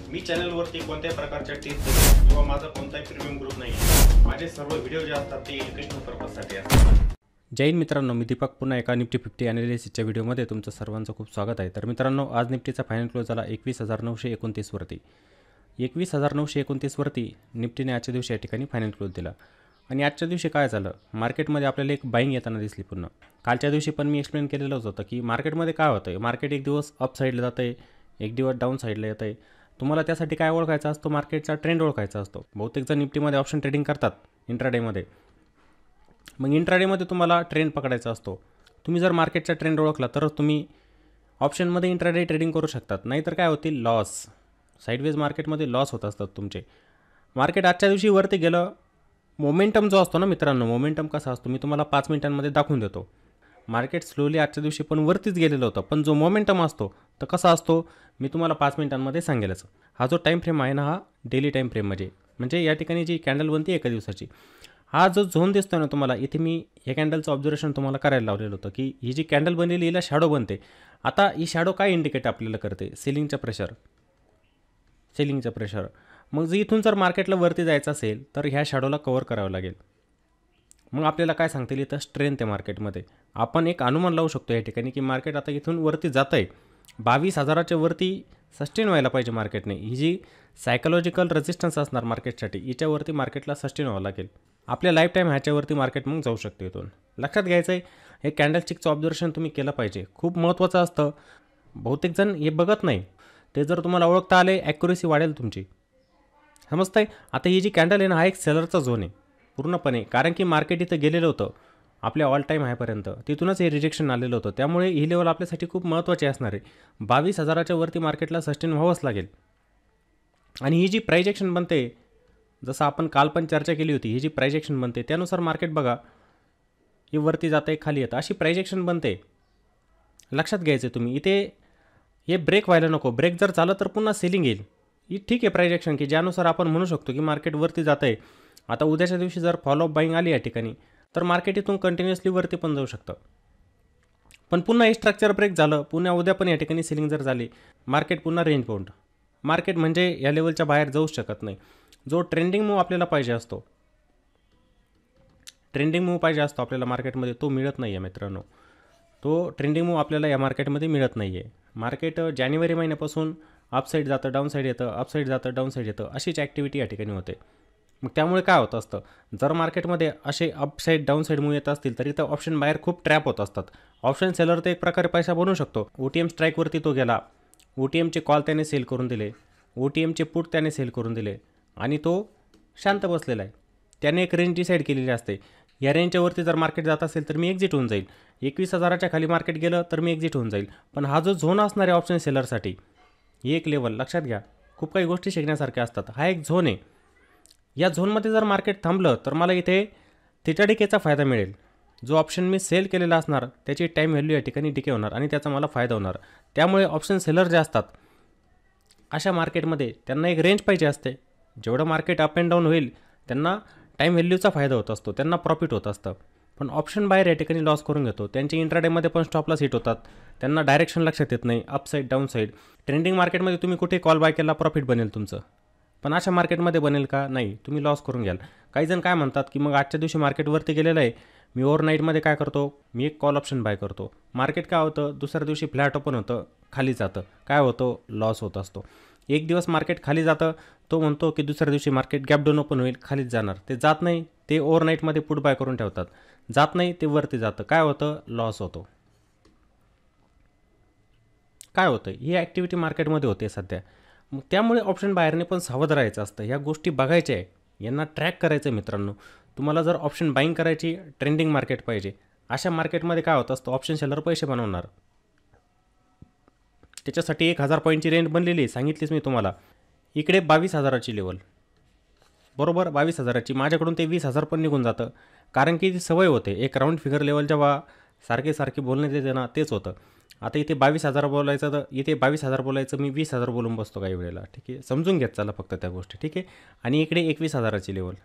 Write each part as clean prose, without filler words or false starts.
मी चॅनलवरती कोणत्याही प्रकारच्या टिप्स किंवा माझा कोणताही प्रीमियम ग्रुप नाही आहे। माझे सर्व व्हिडिओ जे असतात ते एज्युकेशनल पर्पजसाठी असतात। जय हिंद मित्रांनो, मी दीपक पुन्हा एका निफ्टी 50 ॲनालिसिसच्या व्हिडिओमध्ये तुमचं सर्वांचं खूप स्वागत आहे। तर मित्रांनो, आज निफ्टीचा फायनल क्लोज झाला 21,929 वरती। 21,929 वरती निफ्टीने आजच्या दिवशी या ठिकाणी फायनल क्लोज दिला। आणि आजच्या दिवशी काय झालं, मार्केटमध्ये आपल्याला एक बाईंग येताना दिसली पुन्हा। कालच्या दिवशी पण मी एक्सप्लेन केलेलंच होतं की मार्केटमध्ये काय होतं आहे, मार्केट एक दिवस अप साईडला जातं आहे, एक दिवस डाऊन साईडला येतं आहे। तुम्हाला त्यासाठी काय ओळखायचा असतो, मार्केटचा ट्रेंड ओळखायचा असतो। बहुतेक जण निफ्टीमध्ये ऑप्शन ट्रेडिंग करतात इंट्राडेमध्ये। मग इंट्राडेमध्ये तुम्हाला ट्रेंड पकडायचा असतो। तुम्ही जर मार्केटचा ट्रेंड ओळखला तरच तुम्ही ऑप्शनमध्ये इंट्राडे ट्रेडिंग करू शकतात, नाहीतर काय होतील लॉस, साईडवेज मार्केटमध्ये लॉस होत असतात तुमचे। मार्केट आजच्या दिवशी वरती गेलं, मोमेंटम जो असतो ना मित्रांनो, मोमेंटम कसा असतो मी तुम्हाला 5 मिनिटांमध्ये दाखवून देतो। मार्केट स्लोली आजच्या दिवशी पण वरतीच गेलेलं होतं, पण जो मोमेंटम असतो तर कसा असतो मी तुम्हाला 5 मिनिटांमध्ये सांगेलच। हा जो टाईम फ्रेम आहे ना, हा डेली टाईम फ्रेम म्हणजे या ठिकाणी जी कॅन्डल बनते एका दिवसाची, हा जो झोन दिसतोय ना तुम्हाला इथे, मी या कॅन्डलचं ऑब्झर्वेशन तुम्हाला करायला लावलेलं होतं की ही जी कॅन्डल बनलेली हिला शॅडो बनते। आता ही शॅडो काय इंडिकेट आपल्याला करते, सेलिंगचं प्रेशर। मग जर इथून जर मार्केटला वरती जायचं असेल तर ह्या शॅडोला कव्हर करावं लागेल। मग आपल्याला काय सांगता येईल, इथं स्ट्रेंथ आहे मार्केटमध्ये। आपण एक अनुमान लावू शकतो या ठिकाणी की मार्केट आता इथून वरती जातं आहे, 22,000च्या वरती सस्टेन व्हायला पाहिजे मार्केटने। ही जी सायकोलॉजिकल रेजिस्टन्स असणार मार्केटसाठी, हिच्यावरती मार्केटला सस्टेन व्हावं लागेल। आपल्या लाईफ टाईम ह्याच्यावरती मार्केट मग जाऊ शकते इथून। लक्षात घ्यायचं आहे, हे कॅन्डलस्टिकचं ऑब्झर्वेशन तुम्ही केलं पाहिजे, खूप महत्त्वाचं असतं। बहुतेक जण हे बघत नाही, ते जर तुम्हाला ओळखता आले ॲक्युरेसी वाढेल तुमची, समजतंय। आता ही जी कॅन्डल आहे ना, हा एक सेलरचा झोन आहे पूर्णपणे, कारण की मार्केट इथं गेलेलं होतं आपल्या ऑल टाईम हायपर्यंत, तिथूनच हे रिजेक्शन आलेलं होतं। त्यामुळे ही लेवल आपल्यासाठी खूप महत्त्वाची असणार आहे। 22,000च्या वरती मार्केटला सस्टेन व्हावंच लागेल। आणि ही जी प्राइस ॲक्शन बनते, जसं आपण काल पण चर्चा केली होती, ही जी प्राइस ॲक्शन बनते त्यानुसार मार्केट बघा ही वरती जातं आहे, खाली येतं, अशी प्राइस ॲक्शन बनते। लक्षात घ्यायचं तुम्ही, इथे हे ब्रेक व्हायला नको। ब्रेक जर झालं तर पुन्हा सेलिंग येईल। ही ठीक आहे प्राइस ॲक्शन की ज्यानुसार आपण म्हणू शकतो की मार्केट वरती जातं आहे। आता उद्याच्या दिवशी जर फॉलोअप बाईंग आली या ठिकाणी तर मार्केट इथून कंटिन्युअसली वरती पण जाऊ शकतं। पण पुन्हा हे स्ट्रक्चर ब्रेक झालं, पुन्हा उद्या पण या ठिकाणी सेलिंग जर झाली, मार्केट पुन्हा रेंज बाउंड, मार्केट म्हणजे या लेवलच्या बाहेर जाऊच शकत नाही। जो ट्रेंडिंग मूव आपल्याला पाहिजे असतो, आपल्याला मार्केटमध्ये, तो मिळत नाही आहे मित्रांनो। तो ट्रेंडिंग मूव आपल्याला या मार्केटमध्ये मिळत नाही आहे। मार्केट जानेवारी महिन्यापासून अपसाईड जातं, डाऊन साईड येतं, अपसाईड जातं, डाऊन साईड येतं, अशीच ॲक्टिव्हिटी या ठिकाणी होते। मग त्यामुळे काय होत असतं, जर मार्केटमध्ये असे अपसाईड डाऊन साईड मूव येत असतील तर इथं ऑप्शन बाहेर खूप ट्रॅप होत असतात। ऑप्शन सेलर तर एक प्रकारे पैसा बनवू शकतो। OTM स्ट्राईकवरती तो गेला, OTMचे कॉल त्याने सेल करून दिले, OTMचे पुट त्याने सेल करून दिले आणि तो शांत बसलेला आहे। त्याने एक रेंज डिसाईड केलेली असते, या रेंजच्या वरती जर मार्केट जात असेल तर मी एक्झिट होऊन जाईल, 21,000च्या खाली मार्केट गेलं तर मी एक्झिट होऊन जाईल। पण हा जो झोन असणार आहे ऑप्शन सेलरसाठी, ही एक लेवल लक्षात घ्या, खूप काही गोष्टी शिकण्यासारख्या असतात। हा एक झोन आहे, या झोनमध्ये जर मार्केट थांबलं तर मला इथे थिटाडिकेचा फायदा मिळेल। जो ऑप्शन मी सेल केलेला असणार त्याची टाईम व्हॅल्यू या ठिकाणी डिके होणार आणि त्याचा मला फायदा होणार। त्यामुळे ऑप्शन सेलर जे असतात अशा मार्केटमध्ये त्यांना एक रेंज पाहिजे असते। जेवढं मार्केट अप अँड डाऊन होईल त्यांना टाईम व्हॅल्यूचा फायदा होत असतो, त्यांना प्रॉफिट होत असतं। पण ऑप्शन बाहेर या ठिकाणी लॉस करून घेतो, त्यांचे इंट्राडेमध्ये पण स्टॉप लॉस हिट होतात, त्यांना डायरेक्शन लक्षात येत नाही, up side down side. Trending मार्केटमध्ये तुम्ही कुठे कॉल बाय केला प्रॉफिट बनेल तुमचं, पण अशा मार्केटमध्ये बनेल का, नाही, तुम्ही लॉस करून घ्याल। काही जण काय म्हणतात की मग आजच्या दिवशी मार्केट वरती गेलेलं आहे, मी ओव्हरनाईटमध्ये काय करतो, मी एक कॉल ऑप्शन बाय करतो। मार्केट काय होतं, दुसऱ्या दिवशी फ्लॅट ओपन होतं, खाली जातं, काय होतं, लॉस होत असतो। एक दिवस मार्केट खाली जातं, तो म्हणतो की दुसऱ्या दिवशी मार्केट गॅप डाऊन ओपन होईल, खालीच जाणार, ते जात नाही, ते ओव्हरनाईटमध्ये पुट बाय करून ठेवतात, जात नाही, ते वरती जातं, काय होतं, लॉस होतो। काय होतं, ही ॲक्टिव्हिटी मार्केटमध्ये होते सध्या। मग त्यामुळे ऑप्शन बाहेरने पण सावध राहायचं असतं, ह्या गोष्टी बघायच्या आहे, यांना ट्रॅक करायचं आहे मित्रांनो। तुम्हाला जर ऑप्शन बाईंग करायची, ट्रेंडिंग मार्केट पाहिजे, अशा मार्केटमध्ये काय होत असतं, ऑप्शन सेलर पैसे बनवणार, त्याच्यासाठी 1,000 पॉईंटची रेंज बनलेली आहे, सांगितलीच मी तुम्हाला। इकडे 22,000ची लेवल, बरोबर 22,000ची, माझ्याकडून ते 20,000 पण निघून जातं, कारण की ती सवय होते, एक राऊंड फिगर लेवल जेव्हा सारखे बोलण्यात येते ना, तेच होतं। आता इथे 22,000 बोलायचं, तर इथे 22,000 बोलायचं, मी 20,000 बोलून बसतो काही वेळेला, ठीक आहे, समजून घेत चाला फक्त त्या गोष्टी, ठीक आहे। आणि इकडे 21,000ची लेवल,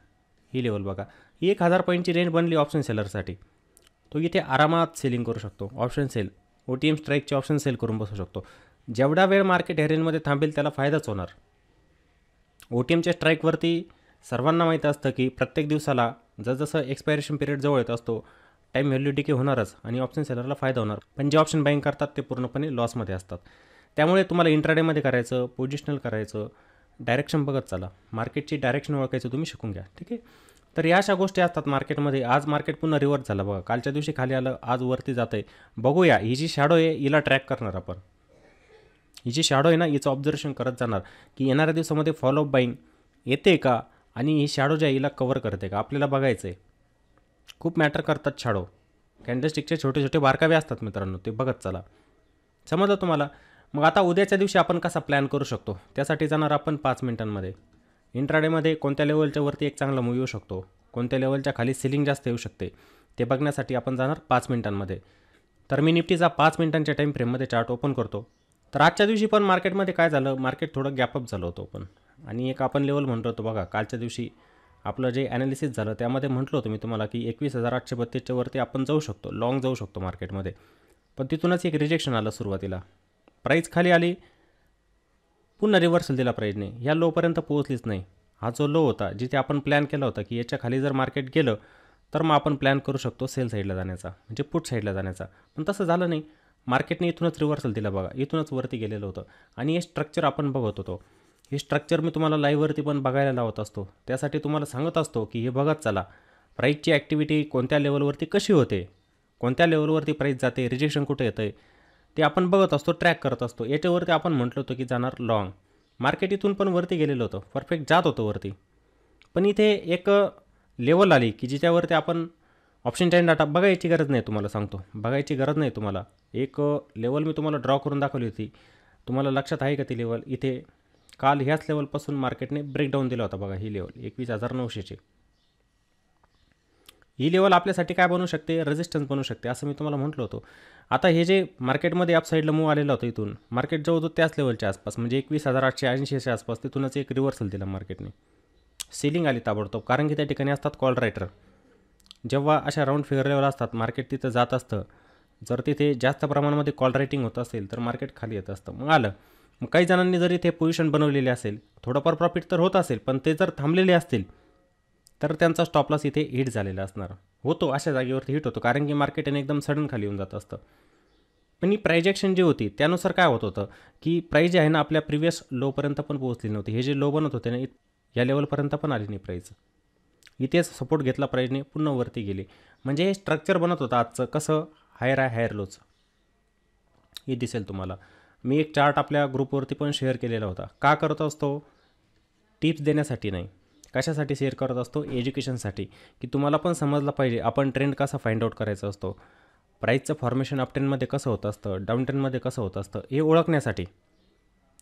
ही लेवल बघा, ही 1,000 पॉईंटची रेंज बनली ऑप्शन सेलरसाठी, तो इथे आरामात सेलिंग करू शकतो, ऑप्शन सेल, OTM स्ट्राईकचे ऑप्शन सेल करून बसू शकतो। जेवढा वेळ मार्केट ह्या रेंजमध्ये थांबेल त्याला फायदाच होणार, OTMच्या स्ट्राईकवरती सर्वांना माहीत असतं की प्रत्येक दिवसाला जसजसं एक्सपायरेशन पिरियड जवळ येत असतो टाईम व्हॅल्यू डिके होणारच आणि ऑप्शन सेलरला फायदा होणार. पण जे ऑप्शन बाईंग करतात ते पूर्णपणे लॉसमध्ये असतात. त्यामुळे तुम्हाला इंट्राडेमध्ये करायचं, पोझिशनल करायचं, डायरेक्शन बघत चला. मार्केटची डायरेक्शन ओळखायचं तुम्ही शिकून घ्या. ठीक आहे. तर या अशा गोष्टी असतात मार्केटमध्ये. आज मार्केट पुन्हा रिव्हर्स झालं बघा. कालच्या दिवशी खाली आलं, आज वरती जातं आहे. बघूया ही जी शॅडो आहे हिला ट्रॅक करणार आपण. ही जी शॅडो आहे ना हिचं ऑब्झर्वेशन करत जाणार की येणाऱ्या दिवसामध्ये फॉलोअप बाईंग येते का आणि ही शॅडो जी आहे हिला कवर करते का आपल्याला बघायचं आहे. खूप मॅटर करतात शॅडो. कॅन्डलस्टिकचे छोटे छोटे बारकावे असतात मित्रांनो, ते बघत चला. समजलं तुम्हाला? मग आता उद्याच्या दिवशी आपण कसा प्लॅन करू शकतो त्यासाठी जाणार आपण 5 मिनिटांमध्ये. इंट्राडेमध्ये कोणत्या लेवलच्या वरती एक चांगला मूव्ह येऊ शकतो, कोणत्या लेवलच्या खाली सेलिंग जास्त येऊ शकते ते बघण्यासाठी आपण जाणार 5 मिनिटांमध्ये. तर मी निफ्टीचा 5 मिनिटांच्या टाईम फ्रेममध्ये चार्ट ओपन करतो. तर आजच्या दिवशी पण मार्केटमध्ये काय झालं, मार्केट थोडं गॅपअप झालं होतं पण, आणि एक आपण लेवल म्हणतो होतो बघा. कालच्या दिवशी आपलं जे ॲनालिसिस झालं त्यामध्ये म्हटलं होतं मी तुम्हाला की 21,832च्या वरती आपण जाऊ शकतो, लॉंग जाऊ शकतो मार्केटमध्ये. पण तिथूनच एक रिजेक्शन आलं सुरुवातीला. प्राईस खाली आली, पुन्हा रिव्हर्सल दिला प्राईजने, ह्या लोपर्यंत पोहोचलीच नाही. हा जो लो होता जिथे आपण प्लॅन केला होता की याच्या खाली जर मार्केट गेलं तर मग आपण प्लॅन करू शकतो सेल साईडला जाण्याचा, म्हणजे पुट साईडला जाण्याचा. पण तसं झालं नाही. मार्केटने इथूनच रिव्हर्सल दिला बघा, इथूनच वरती गेलेलं होतं. आणि हे स्ट्रक्चर आपण बघत होतो. हे स्ट्रक्चर मी तुम्हाला लाईव्हवरती पण बघायला लावत असतो. त्यासाठी तुम्हाला सांगत असतो की हे बघत चला, प्राईजची ॲक्टिव्हिटी कोणत्या लेवलवरती कशी होते, कोणत्या लेवलवरती प्राईस जाते, रिजेक्शन कुठे येतं आहे ते आपण बघत असतो, ट्रॅक करत असतो. याच्यावरती आपण म्हटलं होतं की जाणार लॉंग. मार्केट इथून पण वरती गेलेलं होतं, परफेक्ट जात होतं वरती. पण इथे एक लेवल आली की जिच्यावरती आपण ऑप्शन टाईम डाटा बघायची गरज नाही. तुम्हाला सांगतो, बघायची गरज नाही तुम्हाला. एक लेवल मी तुम्हाला ड्रॉ करून दाखवली होती, तुम्हाला लक्षात आहे का ती लेवल? इथे काल ह्याच लेवलपासून मार्केटने ब्रेकडाऊन दिला होता बघा. ही लेवल 21,900ची. ही लेवल आपल्यासाठी काय बनवू शकते, रेजिस्टन्स बनवू शकते, असं मी तुम्हाला म्हटलं होतं. आता हे जे मार्केटमध्ये अपसाईडला मूव्ह आलेलं होतं इथून, मार्केट जवळ त्याच लेवलच्या आसपास, म्हणजे 21,880च्या आसपास, तिथूनच एक रिव्हर्सल दिला मार्केटने. सेलिंग आली ताबडतोब, कारण की त्या ठिकाणी असतात कॉल रायटर. जेव्हा अशा राऊंड फिगर लेवल असतात, मार्केट तिथं जात असतं. जर तिथे जास्त प्रमाणामध्ये कॉल रायटिंग होत असेल तर मार्केट खाली येत असतं. मग आलं. मग काही जणांनी जर इथे पोझिशन बनवलेली असेल, थोडंफार प्रॉफिट तर होत असेल, पण ते जर थांबलेले असतील तर त्यांचा स्टॉप लॉस इथे हिट झालेला असणार. होतो अशा जागेवरती हिट होतो, कारण की मार्केट एकदम सडन खाली येऊन जात असतं. पण ही प्राइजेक्शन जी होती त्यानुसार काय होत होतं की प्राईस जे आहे ना आपल्या प्रिव्हियस लोपर्यंत पण पोहोचली नव्हती. हे जे लो बनत होते ना या लेवलपर्यंत पण आली नाही प्राईस. इथेच सपोर्ट घेतला प्राईजने, पुन्हा वरती गेली. म्हणजे हे स्ट्रक्चर बनत होतं आजचं. कसं, हायर आहे हायर लोचं. हे दिसेल तुम्हाला. मी एक चार्ट आपल्या ग्रुपवरती पण शेअर केलेला होता. का करत असतो? टिप्स देण्यासाठी नाही. कशासाठी शेअर करत असतो? एज्युकेशनसाठी, की तुम्हाला पण समजलं पाहिजे आपण ट्रेंड कसा फाइंड आउट करायचा असतो, प्राईसचं फॉर्मेशन अपट्रेंडमध्ये कसं होत असतं, डाऊन ट्रेंडमध्ये कसं होत असतं, हे ओळखण्यासाठी.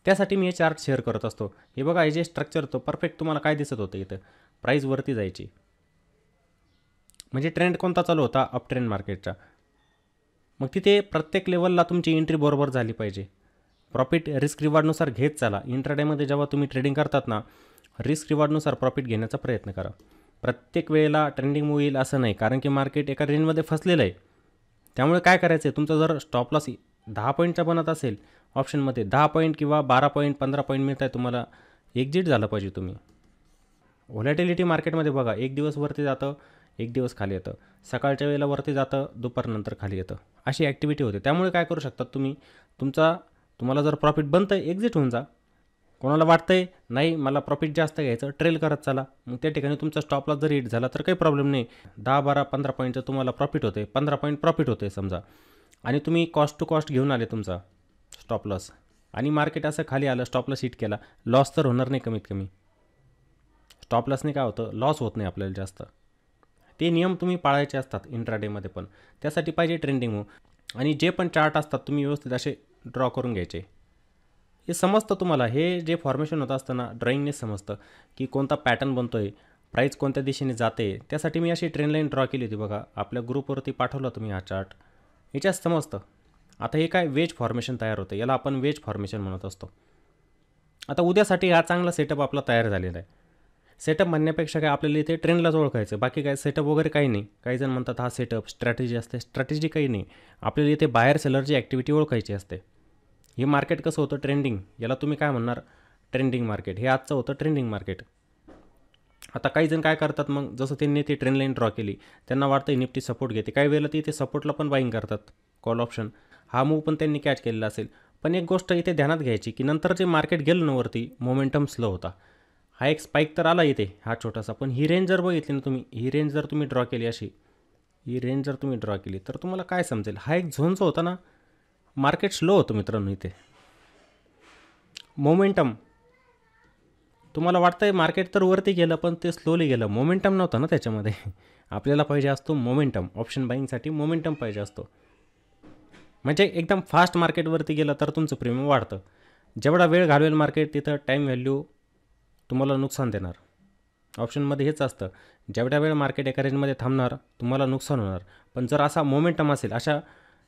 त्यासाठी मी हे चार्ट शेअर करत असतो. हे बघा, हे जे स्ट्रक्चर होतं परफेक्ट तुम्हाला काय दिसत होतं इथं, प्राईस वरती जायची. म्हणजे ट्रेंड कोणता चालू होता? अप ट्रेंड मार्केटचा. मग तिथे प्रत्येक लेवलला तुमची एंट्री बरोबर झाली पाहिजे. प्रॉफिट रिस्क रिवॉर्डनुसार घेत चला. इंट्राडेमध्ये जेव्हा तुम्ही ट्रेडिंग करतात ना, रिस्क रिवॉर्डनुसार प्रॉफिट घेण्याचा प्रयत्न करा. प्रत्येक वेळेला ट्रेंडिंग मूव्ह येईल असं नाही, कारण की मार्केट एका रेंजमध्ये फसलेलं आहे. त्यामुळे काय करायचं आहे, तुमचा जर स्टॉप लॉस 10 पॉईंटचा बनत असेल ऑप्शनमध्ये, 10 पॉईंट किंवा 12 पॉईंट 15 पॉईंट मिळत आहे तुम्हाला, एक्झिट झालं पाहिजे तुम्ही. व्हॉलॅटिलिटी मार्केटमध्ये बघा, एक दिवस वरती जातं, एक दिवस खाली येतं, सकाळच्या वेळेला वरती जातं, दुपारनंतर खाली येतं, अशी ॲक्टिव्हिटी होते. त्यामुळे काय करू शकतात तुम्ही, तुम्हाला जर प्रॉफिट बनतं आहे एक्झिट होऊन जा. कोणाला वाटतं आहे नाही मला प्रॉफिट जास्त घ्यायचं, ट्रेल करत चला. मग त्या ठिकाणी तुमचा स्टॉप लॉस जर हिट झाला तर काही प्रॉब्लेम नाही. 10 12 15 पॉईंटचं तुम्हाला प्रॉफिट होते, 15 पॉईंट प्रॉफिट होते समजा, आणि तुम्ही कॉस्ट टू कॉस्ट घेऊन आले तुमचा स्टॉप लॉस, आणि मार्केट असं खाली आलं, स्टॉप लॉस हिट केला, लॉस तर होणार नाही. कमीत कमी स्टॉप लॉसने काय होतं, लॉस होत नाही आपल्याला जास्त. ते नियम तुम्ही पाळायचे असतात इंट्राडेमध्ये पण. त्यासाठी पाहिजे ट्रेंडिंग मूव्ह. आणि जे पण चार्ट असतात तुम्ही व्यवस्थित असे ड्रॉ करून घ्यायचे. हे समजतं तुम्हाला, हे जे फॉर्मेशन होतं असतं ना, ड्रॉईंगनेच समजतं की कोणता पॅटर्न बनतो आहे, प्राईस कोणत्या दिशेने जाते. त्यासाठी मी अशी ट्रेंड लाईन ड्रॉ केली होती बघा, आपल्या ग्रुपवरती पाठवला तुम्ही हा चार्ट. याच्यात समजतं. आता हे काय वेज फॉर्मेशन तयार होतं, याला आपण वेज फॉर्मेशन म्हणत असतो. आता उद्यासाठी हा चांगला सेटअप आपला तयार झालेला आहे. सेटअप म्हणण्यापेक्षा काय आपल्याला इथे ट्रेंडलाच ओळखायचं, बाकी काय सेटअप वगैरे काही नाही. काही जण म्हणतात हा सेटअप स्ट्रॅटेजी असते, स्ट्रॅटेजी काही नाही. आपल्याला इथे बायर सेलरची ॲक्टिव्हिटी ओळखायची असते. हे मार्केट कसं होतं ट्रेंडिंग, याला तुम्ही काय म्हणणार, ट्रेंडिंग मार्केट, हे आजचं होतं ट्रेंडिंग मार्केट. आता काही जण काय करतात मग, जसं त्यांनी ती ट्रेंड लाईन ड्रॉ केली, त्यांना वाटतं निफ्टी सपोर्ट घेते, काही वेळेला ती इथे सपोर्टला पण बाईंग करतात. कॉल ऑप्शन हा मूव पण त्यांनी कॅच केलेला असेल. पण एक गोष्ट इथे ध्यानात घ्यायची की नंतर जे मार्केट गेलं ना वरती, मोमेंटम स्लो होता. हा एक स्पाईक तर आला इथे हा छोटासा, पण ही रेंज जर बघितली ना तुम्ही, ही रेंज जर तुम्ही ड्रॉ केली अशी, ही रेंज जर तुम्ही ड्रॉ केली तर तुम्हाला काय समजेल, हा एक झोन जो होता ना, मार्केट स्लो होतं मित्रांनो. इथे मोमेंटम, तुम्हाला वाटतंय मार्केट तर वरती गेलं पण ते स्लोली गेलं, मोमेंटम नव्हतं ना त्याच्यामध्ये. आपल्याला पाहिजे असतो मोमेंटम, ऑप्शन बाईंगसाठी मोमेंटम पाहिजे असतो. म्हणजे एकदम फास्ट मार्केटवरती गेलं तर तुमचं प्रीमियम वाढतं. जेवढा वेळ घालवेल मार्केट तिथं टाईम व्हॅल्यू तुम्हाला नुकसान देणार. ऑप्शनमध्ये हेच असतं, जेवढ्या वेळ मार्केट एका रेंजमध्ये थांबणार तुम्हाला नुकसान होणार. पण जर असा मोमेंटम असेल, अशा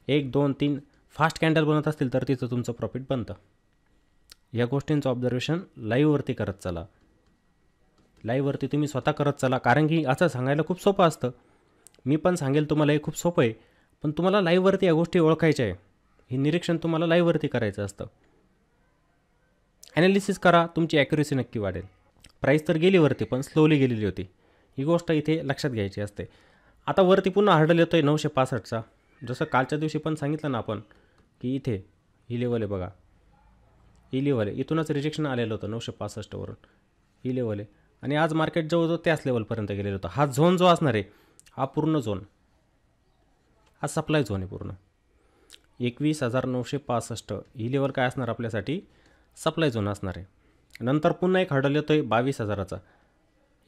1 2 3 फास्ट कॅन्डल बनत असतील तर तिथं तुमचं प्रॉफिट बनतं. या गोष्टींचं ऑब्झर्वेशन लाईव्हवरती करत चला. लाईव्हवरती तुम्ही स्वतः करत चला, कारण की असं सांगायला खूप सोपं असतं. मी पण सांगेल तुम्हाला हे खूप सोपं आहे, पण तुम्हाला लाईव्हवरती या गोष्टी ओळखायच्या आहे. हे निरीक्षण तुम्हाला लाईव्हवरती करायचं असतं. ॲनालिसिस करा, तुमची ॲक्युरेसी नक्की वाढेल. प्राईस तर गेली वरती पण स्लोली गेलेली होती, ही गोष्ट इथे लक्षात घ्यायची असते. आता वरती पुन्हा हर्डल येतो आहे 965चा. जसं कालच्या दिवशी पण सांगितलं ना आपण की इथे ही लेवल आहे बघा, ही लेवल आहे, इथूनच रिजेक्शन आलेलं होतं 965वरून, ही लेवल आहे. आणि आज मार्केट जवळजवळ त्याच लेवलपर्यंत गेलेलं होतं. हा झोन जो असणार आहे, हा पूर्ण झोन, हा सप्लाय झोन आहे पूर्ण. 21,965 ही लेवल काय असणार आपल्यासाठी, सप्लाय झोन असणार आहे. नंतर पुन्हा एक हर्डल येतो आहे 22,000चा,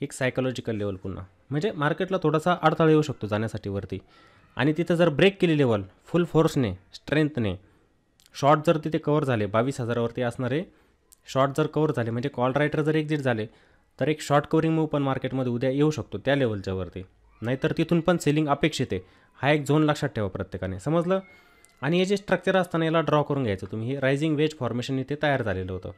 एक सायकोलॉजिकल लेवल पुन्हा. म्हणजे मार्केटला थोडासा अडथळा येऊ शकतो जाण्यासाठी वरती. आणि तिथं जर ब्रेक केली लेवल फुल फोर्सने, स्ट्रेंथने, शॉर्ट जर तिथे कवर झाले 22,000वरती असणारे शॉर्ट जर कवर झाले, म्हणजे कॉल रायटर जर एक्झिट झाले, तर एक शॉर्ट कवरिंग मूव पण मार्केटमध्ये उद्या येऊ शकतो त्या लेवलच्या वरती. नाहीतर तिथून पण सेलिंग अपेक्षित आहे. हा एक झोन लक्षात ठेवा प्रत्येकाने, समजलं. आणि हे जे स्ट्रक्चर असताना याला ड्रॉ करून घ्यायचं तुम्ही. हे रायझिंग वेज फॉर्मेशन इथे तयार झालेलं होतं.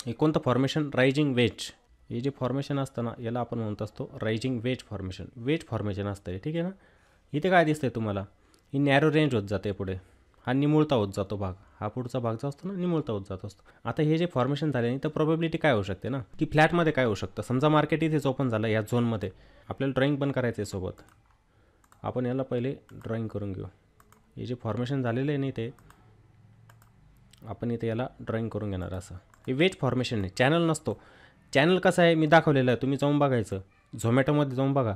हे कोणतं फॉर्मेशन, रायझिंग वेज. हे जे फॉर्मेशन असतं ना, याला आपण म्हणत असतो rising wedge formation. Wedge formation असतं हे, ठीक आहे ना. इथे काय दिसतंय तुम्हाला, ही नॅरो रेंज होत जाते पुढे, हा निमुळता होत जातो भाग, हा पुढचा भाग जो असतो ना निमुळता होत जात असतो. आता हे जे फॉर्मेशन झाले नाही तर प्रोबॅबिलिटी काय होऊ शकते ना, की फ्लॅटमध्ये काय होऊ शकतं. समजा मार्केट इथेच ओपन झालं या झोनमध्ये, आपल्याला ड्रॉईंग पण करायचं आहे सोबत. आपण याला पहिले ड्रॉईंग करून घेऊ. हे जे फॉर्मेशन झालेलं आहे नाही ते आपण इथे याला ड्रॉईंग करून घेणार. असं हे वेज फॉर्मेशन आहे, चॅनल नसतो. चॅनल कसं आहे मी दाखवलेलं आहे, तुम्ही जाऊन बघायचं. झोमॅटोमध्ये जाऊन बघा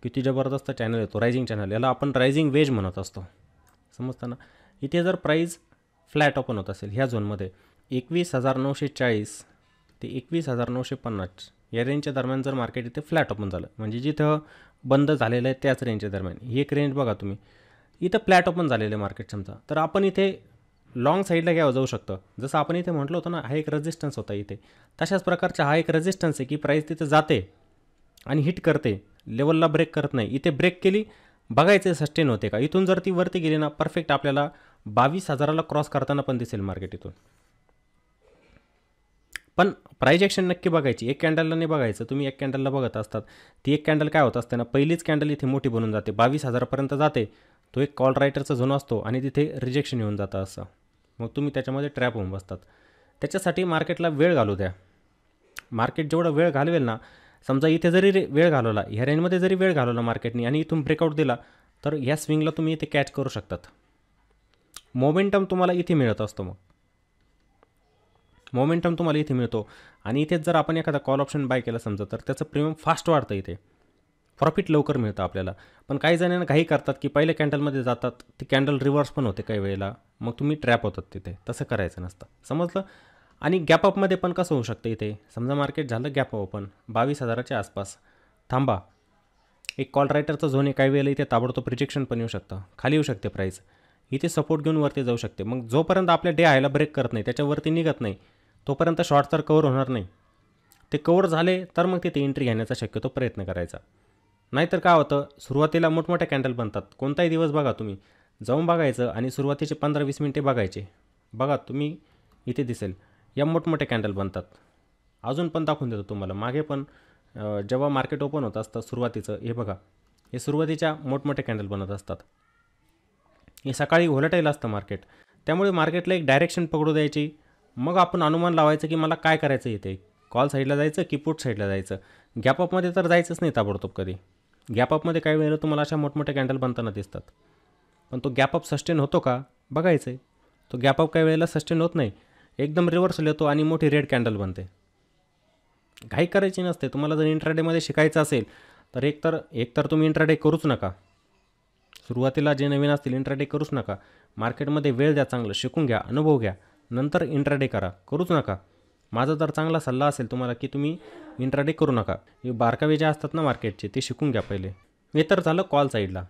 किती जबरदस्त चॅनल येतो, रायझिंग चॅनल. याला आपण रायझिंग वेज म्हणत असतो, समजतं ना. इथे जर प्राईस फ्लॅट ओपन होत असेल ह्या झोनमध्ये 21,940 ते 21,950 या रेंजच्या दरम्यान जर मार्केट इथे फ्लॅट ओपन झालं, म्हणजे जिथं बंद झालेलं आहे त्याच रेंजच्या दरम्यान, ही एक रेंज बघा तुम्ही. इथं फ्लॅट ओपन झालेलं आहे मार्केट समजा, तर आपण इथे लॉंग साईडला घ्यावं जाऊ शकतं. जसं आपण इथे म्हटलं होतं ना, हा एक रेजिस्टन्स होता इथे, तशाच प्रकारचा हा एक रेजिस्टन्स आहे की प्राईस तिथे जाते आणि हिट करते, लेवलला ब्रेक करत नाही. इथे ब्रेक केली, बघायचं सस्टेन होते का. इथून जर ती वरती गेली ना, परफेक्ट आपल्याला 22,000ला क्रॉस करताना पण दिसेल मार्केट इथून. पण प्राईज ॲक्शन नक्की बघायची, एक कॅन्डलला नाही बघायचं. तुम्ही एक कॅन्डलला बघत असतात, ती एक कॅन्डल काय होत असते ना, पहिलीच कॅन्डल इथे मोठी बनून जाते, 22,000पर्यंत जाते. तो एक कॉल रायटरचा झोन असतो आणि तिथे रिजेक्शन येऊन जातं असं. मग तुम्ही त्याच्यामध्ये ट्रॅप होऊन बसतात. त्याच्यासाठी मार्केटला वेळ घालू द्या. मार्केट जेवढा वेळ घालवेल ना, समजा इथे जरी वेळ घालवला, ह्या रेंजमध्ये जरी वेळ घालवला मार्केटने आणि इथून ब्रेकआउट दिला, तर ह्या स्विंगला तुम्ही इथे कॅच करू शकतात. मोमेंटम तुम्हाला इथे मिळत असतो. मग मोमेंटम तुम्हाला इथे मिळतो आणि इथेच जर आपण एखादा कॉल ऑप्शन बाय केला समजा, तर त्याचं प्रीमियम फास्ट वाढतं, इथे प्रॉफिट लवकर मिळतं आपल्याला. पण काही जणांना घाई करतात की पहिल्या कॅन्डलमध्ये जातात, ती कॅन्डल रिव्हर्स पण होते काही वेळेला, मग तुम्ही ट्रॅप होतात तिथे. तसं करायचं नसतं, समजलं. आणि गॅपअपमध्ये पण कसं होऊ शकतं, इथे समजा मार्केट झालं गॅप ओपन 22,000च्या आसपास, थांबा, एक कॉल रायटरचं झोन आहे, काही वेळेला इथे ताबडतोब रिजेक्शन पण येऊ शकतं, खाली येऊ शकते प्राईस, इथे सपोर्ट घेऊन वरती जाऊ शकते. मग जोपर्यंत आपल्या डे हायला ब्रेक करत नाही, त्याच्यावरती निघत नाही, तोपर्यंत शॉर्ट तर कवर होणार नाही. ते कवर झाले तर मग तिथे एंट्री घेण्याचा शक्यतो प्रयत्न करायचा. नाहीतर काय होतं, सुरुवातीला मोठमोठ्या कॅन्डल बनतात. कोणताही दिवस बघा तुम्ही, जाऊन बघायचं आणि सुरुवातीचे 15-20 मिनिटे बघायचे. बघा तुम्ही इथे दिसेल या मोठमोठ्या कॅन्डल बनतात. अजून पण दाखवून देतो तुम्हाला, मागे पण जेव्हा मार्केट ओपन होत असतं सुरुवातीचं, हे बघा, हे सुरुवातीच्या मोठमोठ्या कॅन्डल बनत असतात. हे सकाळी व्होलेटाईल असतं मार्केट, त्यामुळे मार्केटला एक डायरेक्शन पकडू द्यायची, मग आपण अनुमान लावायचं की मला काय करायचं इथे, कॉल साईडला जायचं की पुट साईडला जायचं. गॅपअपमध्ये तर जायचंच नाही ताबडतोब कधी. गॅपअपमध्ये काही वेळेला तुम्हाला अशा मोठमोठ्या कॅन्डल बनताना दिसतात, पण तो गॅपअप सस्टेन होतो का बघायचं आहे. तो गॅपअप काही वेळेला सस्टेन होत नाही, एकदम रिव्हर्सल येतो आणि मोठी रेड कॅन्डल बनते. घाई करायची नसते. तुम्हाला जर इंट्राडेमध्ये शिकायचं असेल तर एकतर तुम्ही इंट्राडे करूच नका. सुरुवातीला जे नवीन असतील इंट्राडे करूच नका. मार्केटमध्ये वेळ द्या, चांगलं शिकून घ्या, अनुभव घ्या, नंतर इंट्राडे करा. करूच नका. माझा तर चांगला सल्ला असेल तुम्हाला की तुम्ही इंट्राडे करू नका. हे बारकावे जे असतात ना मार्केटचे ते शिकून घ्या पहिले. हे तर झालं कॉल साईडला.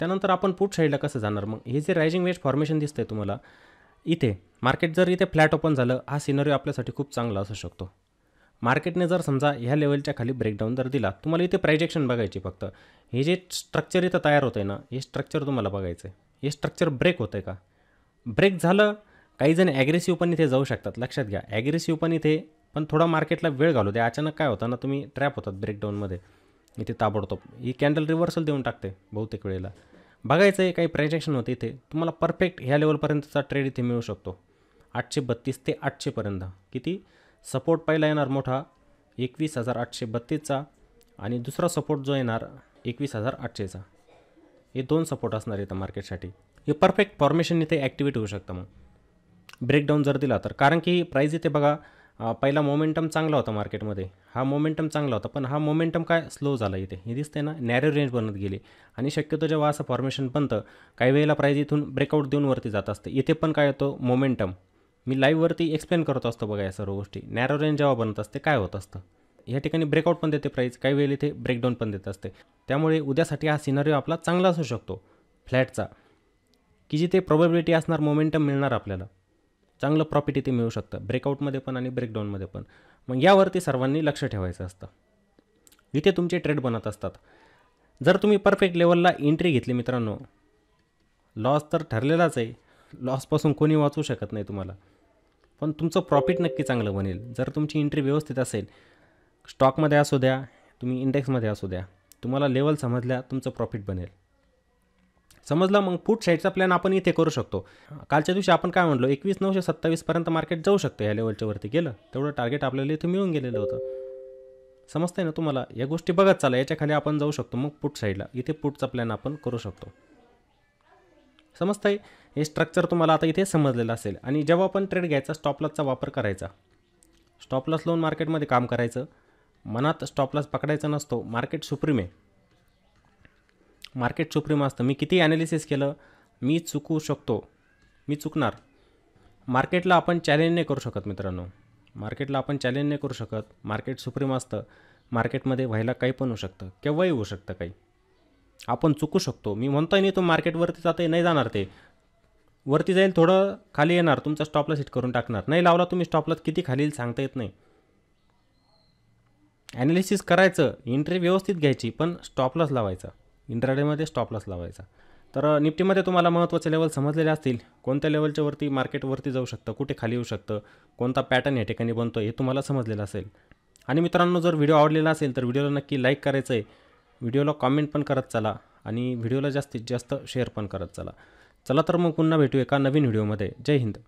त्यानंतर आपण पुट साईडला कसं जाणार मग. हे जे रायझिंग वेज फॉर्मेशन दिसतंय तुम्हाला इथे, मार्केट जर इथे फ्लॅट ओपन झालं, हा सिनरिओ आपल्यासाठी खूप चांगला असू शकतो. मार्केटने जर समजा ह्या लेवलच्या खाली ब्रेकडाऊन जर दिला, तुम्हाला इथे प्राइजेक्शन बघायची फक्त. हे जे स्ट्रक्चर इथं तयार होतं आहे ना, हे स्ट्रक्चर तुम्हाला बघायचं आहे. हे स्ट्रक्चर ब्रेक होतं आहे का. ब्रेक झालं, काही जण ॲग्रेसिव्ह पण इथे जाऊ शकतात, लक्षात घ्या. ॲग्रेसिव्ह पण इथे, पण थोडा मार्केटला वेळ घालू द्या. अचानक काय होतं ना, तुम्ही ट्रॅप होतात ब्रेकडाऊनमध्ये इथे ताबडतोब. ही कॅन्डल रिव्हर्सल देऊन टाकते बहुतेक वेळेला. बघायचं आहे काही प्राइजेक्शन होते इथे. तुम्हाला परफेक्ट ह्या लेवलपर्यंतचा ट्रेड इथे मिळू शकतो. 832 ते 800 पर्यंत. किती सपोर्ट पहिला येणार मोठा 21,832चा आणि दुसरा सपोर्ट जो येणार 21,800चा. हे 2 सपोर्ट असणार इथं मार्केटसाठी. हे परफेक्ट फॉर्मेशन इथे ॲक्टिवेट होऊ शकतं मग ब्रेकडाऊन जर दिला तर. कारण की प्राईज इथे बघा, पहिला मोमेंटम चांगला होता मार्केटमध्ये. हा मोमेंटम चांगला होता, पण हा मोमेंटम काय स्लो झाला इथे. हे दिसतंय ना, नॅरो रेंज बनत गेली. आणि शक्यतो जेव्हा असं फॉर्मेशन बनतं, काही वेळेला प्राईज इथून ब्रेकआउट देऊन वरती जात असते. इथे पण काय होतं, मोमेंटम. मी लाईव्हवरती एक्सप्लेन करत असतो बघा या सर्व गोष्टी. नॅरो रेंज जेव्हा बनत असते काय होत असतं, या ठिकाणी ब्रेकआउट पण देते प्राईज, काही वेळेला इथे ब्रेकडाऊन पण देत असते. त्यामुळे उद्यासाठी हा सिनारिओ आपला चांगला असू शकतो फ्लॅटचा, की जिथे प्रोबॅबिलिटी असणार, मोमेंटम मिळणार आपल्याला, चांगलं प्रॉफिट इथे मिळू शकतं ब्रेकआउटमध्ये पण आणि ब्रेकडाऊनमध्ये पण. मग यावरती सर्वांनी लक्ष ठेवायचं असतं. इथे तुमचे ट्रेड बनत असतात. जर तुम्ही परफेक्ट लेवलला एंट्री घेतली मित्रांनो, लॉस तर ठरलेलाच आहे. लॉसपासून कोणी वाचवू शकत नाही तुम्हाला, पण तुमचं प्रॉफिट नक्की चांगलं बनेल जर तुमची एंट्री व्यवस्थित असेल. स्टॉकमध्ये असू द्या, तुम्ही इंडेक्समध्ये असू द्या, तुम्हाला लेवल समजल्या, तुमचं प्रॉफिट बनेल. समजलं. मग पुट साईडचा प्लॅन आपण इथे करू शकतो. कालच्या दिवशी आपण काय म्हणलो, 21,927 मार्केट जाऊ शकतं. या लेवलच्या वरती गेलं तेवढं टार्गेट आपल्याला इथे मिळून गेलेलं होतं. समजतंय ना तुम्हाला. या गोष्टी बघत चाला, याच्या खाली आपण जाऊ शकतो. मग पुट साईडला इथे पुटचा प्लॅन आपण करू शकतो. समजतंय. हे स्ट्रक्चर तुम्हाला आता इथे समजलेलं असेल. आणि जेव्हा आपण ट्रेड घ्यायचा, स्टॉपलॉसचा वापर करायचा. स्टॉपलॉस लावून मार्केटमध्ये काम करायचं. मनात स्टॉपलॉस पकडायचा नसतो. मार्केट सुप्रीम आहे. मार्केट सुप्रीम असतं. मी किती ॲनालिसिस केलं, मी चुकू शकतो, मी चुकणार. मार्केटला आपण चॅलेंज नाही करू शकत मित्रांनो. मार्केटला आपण चॅलेंज नाही करू शकत. मार्केट सुप्रीम असतं. मार्केटमध्ये व्हायला काही पण होऊ शकतं, केव्हाही होऊ शकतं काही. आपण चुकू शकतो. मी म्हणतोय नाही तो मार्केटवरती जाते, नाही जाणार. ते वरती जाईल, थोडं खाली येणार, तुमचा स्टॉपलॉस हिट करून टाकणार. नाही लावला तुम्ही स्टॉपलॉस, किती खाली येईल सांगता येत नाही. ॲनालिसिस करायचं, एंट्री व्यवस्थित घ्यायची, पण स्टॉपलॉस लावायचा. इंट्राडेमध्ये स्टॉपलॉस लावायचा. तर निफ्टीमध्ये तुम्हाला महत्त्वाचे लेवल समजलेले असतील. कोणत्या लेवलच्या वरती मार्केटवरती जाऊ शकतं, कुठे खाली येऊ शकतं, कोणता पॅटर्न या ठिकाणी बनतो हे तुम्हाला समजलेलं असेल. आणि मित्रांनो, जर व्हिडिओ आवडलेला असेल तर व्हिडिओला नक्की लाईक करायचं आहे. व्हिडिओला कॉमेंट पण करत चला आणि व्हिडिओला जास्तीत जास्त शेअर पण करत चला. चला तर मग पुन्हा भेटू एका नवीन व्हिडिओमध्ये. जय हिंद.